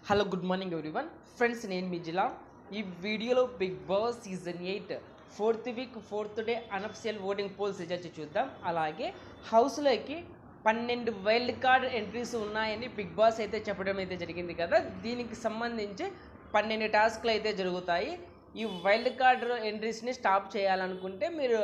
Hello good morning everyone friends, నేను మీ జిలా. ఈ వీడియోలో Bigg Boss season 8 4th week 4th day unofficial voting polls results చూద్దాం. అలాగే హౌస్లోకి 12 వైల్డ్ కార్డ్ ఎంట్రీస్ ఉన్నాయని బిగ్ బాస్ అయితే చెప్పడం అయితే జరిగింది కదా. దీనికి సంబంధించి 12 టాస్క్లు అయితే జరుగుతాయి. ఈ వైల్డ్ కార్డ్ ఎంట్రీస్ని స్టాప్ చేయాలనుకుంటే మీరు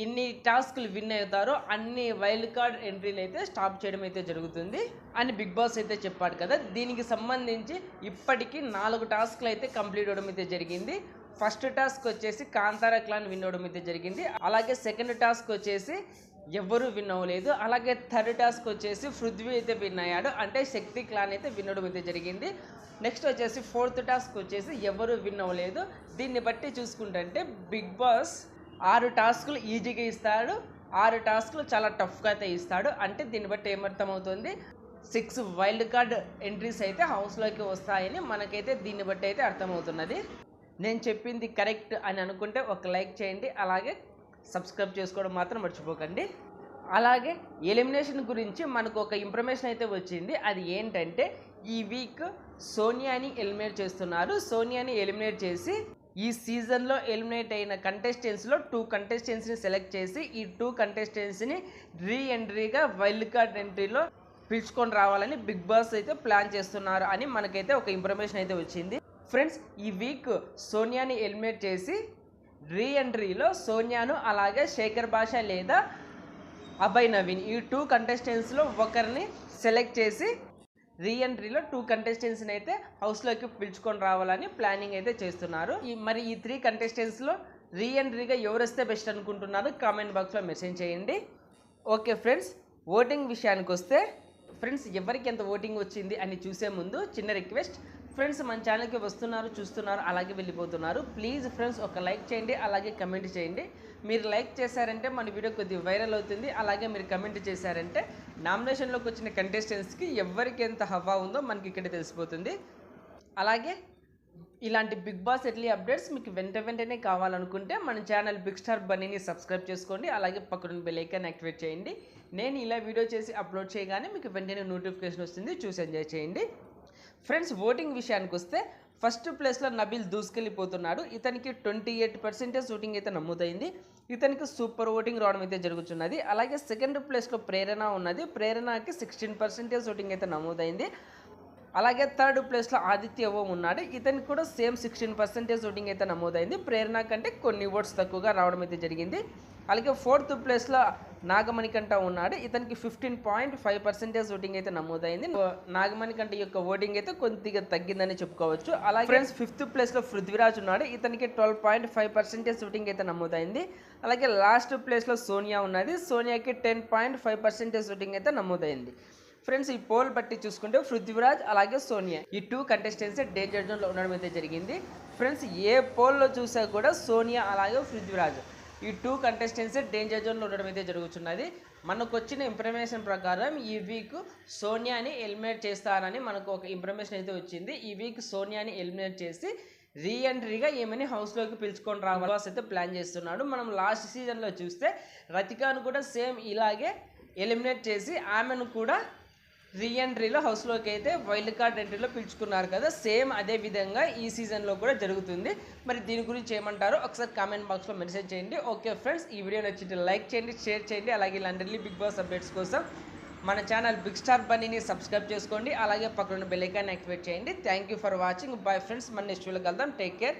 ఎన్ని టాస్క్లు విన్ అవుతారో అన్ని వైల్డ్ కార్డ్ ఎంట్రీలు అయితే స్టాప్ చేయడం అయితే జరుగుతుంది అని బిగ్ బాస్ అయితే చెప్పాడు కదా. దీనికి సంబంధించి ఇప్పటికీ 4 టాస్క్లు అయితే కంప్లీట్ అవ్వడం అయితే జరిగింది. ఫస్ట్ టాస్క్ వచ్చేసి కాంతారా క్లాన్ విన్ అవ్వడం అయితే జరిగింది. అలాగే సెకండ్ టాస్క్ వచ్చేసి ఎవరు విన్ అవ్వలేదు. అలాగే థర్డ్ టాస్క్ వచ్చేసి పృథ్వీ అయితే విన్ అయ్యాడు, అంటే శక్తి క్లాన్ అయితే విన్ అవ్వడం అయితే జరిగింది. నెక్స్ట్ వచ్చేసి ఫోర్త్ టాస్క్ వచ్చేసి ఎవరు విన్ అవ్వలేదు. దీన్ని బట్టి చూసుకుంటే బిగ్ బాస్ 6 టాస్కులు ఈజీగా ఇస్తాడు, 6 టాస్కులు చాలా టఫ్గా అయితే ఇస్తాడు. అంటే దీన్ని బట్టి ఏమర్థమవుతుంది, 6 వైల్డ్ కార్డ్ ఎంట్రీస్ అయితే హౌస్లోకి వస్తాయని మనకైతే దీన్ని బట్టి అయితే అర్థమవుతున్నది. నేను చెప్పింది కరెక్ట్ అని అనుకుంటే ఒక లైక్ చేయండి, అలాగే సబ్స్క్రైబ్ చేసుకోవడం మాత్రం మర్చిపోకండి. అలాగే ఎలిమినేషన్ గురించి మనకు ఒక ఇన్ఫర్మేషన్ అయితే వచ్చింది. అది ఏంటంటే ఈ వీక్ సోనియాని ఎలిమినేట్ చేస్తున్నారు. సోనియాని ఎలిమినేట్ చేసి ఈ సీజన్లో ఎలిమినేట్ అయిన కంటెస్టెంట్స్లో 2 కంటెస్టెంట్స్ని సెలెక్ట్ చేసి ఈ 2 కంటెస్టెంట్స్ని రీ ఎంట్రీగా వైల్డ్ కార్డ్ ఎంట్రీలో పిలుచుకొని రావాలని బిగ్ బాస్ అయితే ప్లాన్ చేస్తున్నారు అని మనకైతే ఒక ఇన్ఫర్మేషన్ అయితే వచ్చింది. ఫ్రెండ్స్, ఈ వీక్ సోనియాని ఎలిమినేట్ చేసి రీ ఎంట్రీలో సోనియాను అలాగే శేఖర్ భాష లేదా అభయ్ నవీన్ ఈ 2 కంటెస్టెంట్స్లో ఒకరిని సెలెక్ట్ చేసి రీ ఎంట్రీలో 2 కంటెస్టెంట్స్ని అయితే హౌస్లోకి పిలుచుకొని రావాలని ప్లానింగ్ అయితే చేస్తున్నారు. మరి ఈ 3 కంటెస్టెంట్స్లో రీ ఎంట్రీగా ఎవరు వస్తే బెస్ట్ అనుకుంటున్నారు కామెంట్ బాక్స్లో మెసేజ్ చేయండి. ఓకే ఫ్రెండ్స్, ఓటింగ్ విషయానికి వస్తే ఫ్రెండ్స్, ఎవరికి ఎంత ఓటింగ్ వచ్చింది అని చూసే ముందు చిన్న రిక్వెస్ట్. ఫ్రెండ్స్, మన ఛానల్కి వస్తున్నారు, చూస్తున్నారు, అలాగే వెళ్ళిపోతున్నారు. ప్లీజ్ ఫ్రెండ్స్ ఒక లైక్ చేయండి, అలాగే కమెంట్ చేయండి. మీరు లైక్ చేశారంటే మన వీడియో కొద్దిగా వైరల్ అవుతుంది. అలాగే మీరు కమెంట్ చేశారంటే నామినేషన్లోకి వచ్చిన కంటెస్టెంట్స్కి ఎవరికి ఎంత హవా ఉందో మనకి ఇక్కడ తెలిసిపోతుంది. అలాగే ఇలాంటి బిగ్ బాస్ ఎర్లీ అప్డేట్స్ మీకు వెంటనే కావాలనుకుంటే మన ఛానల్ బిగ్ స్టార్ బన్నీని సబ్స్క్రైబ్ చేసుకోండి, అలాగే పక్కన బెల్ ఐకాన్ యాక్టివేట్ చేయండి. నేను ఇలా వీడియో చేసి అప్లోడ్ చేయగానే మీకు వెంటనే నోటిఫికేషన్ వస్తుంది, చూసి ఎంజాయ్ చేయండి. ఫ్రెండ్స్, ఓటింగ్ విషయానికి వస్తే ఫస్ట్ ప్లేస్లో నబీల్ దూసుకెళ్ళిపోతున్నాడు. ఇతనికి 28% ఓటింగ్ అయితే నమోదైంది. ఇతనికి సూపర్ ఓటింగ్ రావడం అయితే జరుగుతున్నది. అలాగే సెకండ్ ప్లేస్లో ప్రేరణ ఉన్నది. ప్రేరణకి 16% ఓటింగ్ అయితే నమోదైంది. అలాగే థర్డ్ ప్లేస్లో ఆదిత్య ఓం ఉన్నాడు. ఇతనికి కూడా సేమ్ 16% ఓటింగ్ అయితే నమోదైంది. ప్రేరణ కంటే కొన్ని ఓట్స్ తక్కువగా రావడం అయితే జరిగింది. అలాగే ఫోర్త్ ప్లేస్లో నాగమణికంట ఉన్నాడు. ఇతనికి 15.5% ఓటింగ్ అయితే నమోదైంది. నాగమణికంట యొక్క ఓటింగ్ అయితే కొద్దిగా తగ్గిందని చెప్పుకోవచ్చు. అలాగే ఫ్రెండ్స్, ఫిఫ్త్ ప్లేస్లో పృథ్వీరాజ్ ఉన్నాడు. ఇతనికి 12.5% ఓటింగ్ అయితే నమోదైంది. అలాగే లాస్ట్ ప్లేస్లో సోనియా ఉన్నది. సోనియాకి 10.5% ఓటింగ్ అయితే నమోదైంది. ఫ్రెండ్స్, ఈ పోల్ బట్టి చూసుకుంటే పృథ్వీరాజ్ అలాగే సోనియా ఈ 2 కంటెస్టెంట్స్ డేంజర్ జోన్లో ఉండడం అయితే జరిగింది. ఫ్రెండ్స్, ఏ పోల్లో చూసా కూడా సోనియా అలాగే పృథ్వీరాజ్ ఈ 2 కంటెస్టెంట్స్ డేంజర్ జోన్లో ఉండడం అయితే జరుగుతున్నది. మనకు వచ్చిన ఇన్ఫర్మేషన్ ప్రకారం ఈ వీక్ సోనియాని ఎలిమినేట్ చేస్తారని మనకు ఒక ఇన్ఫర్మేషన్ అయితే వచ్చింది. ఈ వీక్ సోనియాని ఎలిమినేట్ చేసి రీ ఎంట్రీగా ఏమని హౌస్లోకి పిలుచుకొని రావాలో అయితే ప్లాన్ చేస్తున్నాడు. మనం లాస్ట్ సీజన్లో చూస్తే రతికాను కూడా సేమ్ ఇలాగే ఎలిమినేట్ చేసి ఆమెను కూడా రీ ఎంట్రీలో హౌస్లోకి అయితే వైల్డ్ కార్డ్ ఎంట్రీలో పిలుచుకున్నారు కదా. సేమ్ అదే విధంగా ఈ సీజన్లో కూడా జరుగుతుంది. మరి దీని గురించి ఏమంటారో ఒకసారి కామెంట్ బాక్స్లో మెసేజ్ చేయండి. ఓకే ఫ్రెండ్స్, ఈ వీడియో నచ్చితే లైక్ చేయండి, షేర్ చేయండి. అలాగే ఇలాంటి బిగ్ బాస్ అప్డేట్స్ కోసం మన ఛానల్ బిగ్ స్టార్ బన్నీని సబ్స్క్రైబ్ చేసుకోండి, అలాగే పక్కన బెల్ ఐకాన్ యాక్టివేట్ చేయండి. Thank you for watching. Bye friends, మన నెక్స్ట్ వీడియోలో కలుద్దాం. Take care.